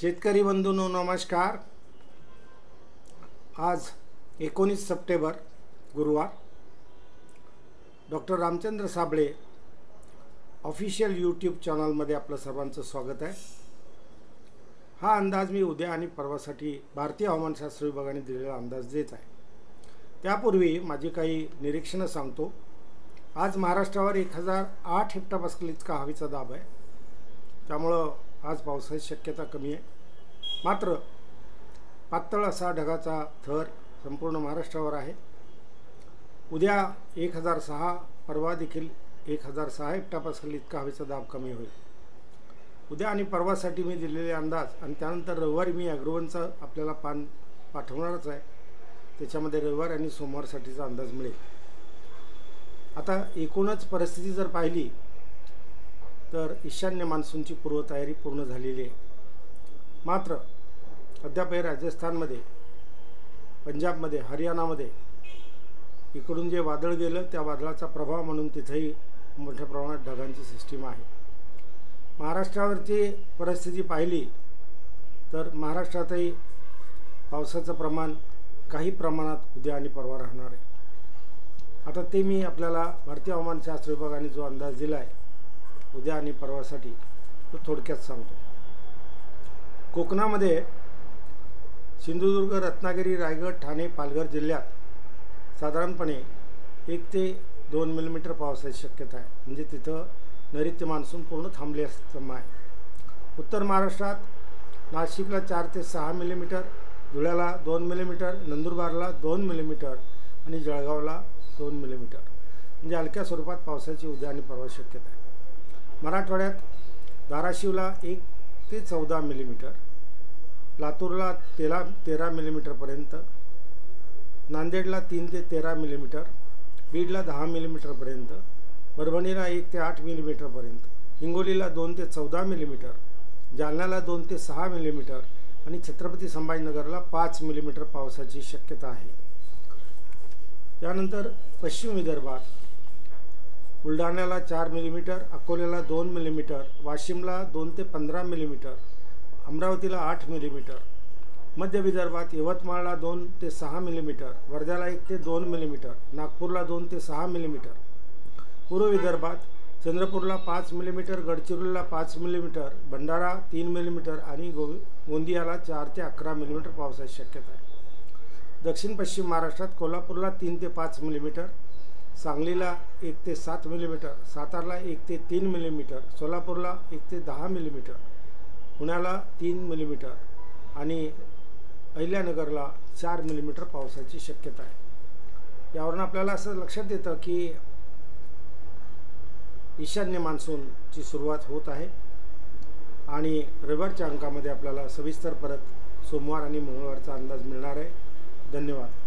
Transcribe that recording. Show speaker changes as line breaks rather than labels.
शेतकरी बंधूंनो नमस्कार। आज 19 सप्टेंबर गुरुवार। Doctor Ramchandra Sable official YouTube चॅनलमध्ये आपलं सर्वांचं स्वागत आहे। हा अंदाज मी उद्या आणि परवासाठी भारतीय हवामानशास्त्र विभागाने दिलेला अंदाज देत आहे। त्यापूर्वी माझी काही निरीक्षणं सांगतो। आज महाराष्ट्रावर 1008 हेक्टरपास्कल इतका हवेचा दाब आहे, त्यामुळं आज पावसाची शक्यता कमी आहे। मात्र पातळ असा ढगाचा थर संपूर्ण महाराष्ट्रावर आहे। उद्या 1006, परवा देखील 1006 हेक्टरपास्कल इतका हवेचा दाब कमी होईल। उद्या आणि परवासाठी मी दिलेले अंदाज आणि त्यानंतर रविवारी मी ॲग्रोवनचा आपल्याला पाठवणारच आहे। त्याच्यामध्ये रविवार आणि सोमवारसाठीचा अंदाज मिळेल। आता एकूणच परिस्थिती जर पाहिली तर ईशान्य मान्सूनची पूर्वतयारी पूर्ण झालेली आहे। मात्र अद्याप राजस्थानमध्ये, पंजाबमध्ये, हरियाणामध्ये इकडून जे वादळ गेलं त्या वादळाचा प्रभाव म्हणून तिथेही मोठ्या प्रमाणात ढगांची सिस्टीम आहे। महाराष्ट्रावरची परिस्थिती पाहिली तर महाराष्ट्रातही पावसाचं प्रमाण काही प्रमाणात उद्या आणि परवा राहणार आहे। आता ते मी आपल्याला भारतीय हवामानशास्त्र विभागाने जो अंदाज दिला आहे उद्या आणि परवासाठी तो थोडक्यात सांगतो। कोकणामध्ये सिंधुदुर्ग, रत्नागिरी, रायगड, ठाणे, पालघर जिल्ह्यात साधारणपणे 1 ते 2 मिलीमीटर पावसाची शक्यता आहे। म्हणजे तिथं नैऋत्य मान्सून पूर्ण थांबले असल्यामुळे आहे। उत्तर महाराष्ट्रात नाशिकला 4 ते 6 मिलीमीटर, धुळ्याला 2 मिलीमीटर, नंदुरबारला 2 मिलीमीटर आणि जळगावला 2 मिलीमीटर म्हणजे हलक्या स्वरूपात पावसाची उद्या आणि परवा शक्यता आहे। मराठवाड्यात धाराशिवला 1 ते 14 मिलीमीटर, लातूरला 13 मिलीमीटरपर्यंत, नांदेडला 3 ते 13 मिलीमीटर, बीडला 10 मिलीमीटरपर्यंत, परभणीला 1 ते 8 मिलीमीटरपर्यंत, हिंगोलीला 2 ते 14 मिलीमीटर, जालन्याला 2 ते 6 मिलीमीटर आणि छत्रपती संभाजीनगरला 5 मिलीमीटर पावसाची शक्यता आहे। त्यानंतर पश्चिम विदर्भात बुलढाण्याला 4 मिलीमीटर, अकोल्याला 2 मिलीमीटर, वाशिमला 2 ते 15 मिलीमीटर, अमरावतीला 8 मिलीमीटर, मध्य विदर्भात यवतमाळला 2 ते 6 मिलीमीटर, वर्ध्याला 1 ते 2 मिलीमीटर, नागपूरला 2 ते 6 मिलीमीटर, पूर्व विदर्भात चंद्रपूरला 5 मिलीमीटर, गडचिरोलीला 5 मिलीमीटर, भंडारा 3 मिलीमीटर आणि गोंदियाला 4 ते 11 मिलीमीटर पावसाची शक्यता आहे। दक्षिण पश्चिम महाराष्ट्रात कोल्हापूरला 3 ते 5 मिलीमीटर, सांगलीला 1 ते 7 मिलीमीटर, सातारला 1 ते 3 मिलीमीटर, सोलापूरला 1 ते 10 मिलीमीटर, पुण्याला 3 मिलीमीटर आणि अहिल्यानगरला 4 मिलीमीटर पावसाची शक्यता आहे। यावरून आपल्याला असं लक्षात येतं की ईशान्य मान्सूनची सुरुवात होत आहे आणि रविवारच्या अंकामध्ये आपल्याला सविस्तर परत सोमवार आणि मंगळवारचा अंदाज मिळणार आहे। धन्यवाद।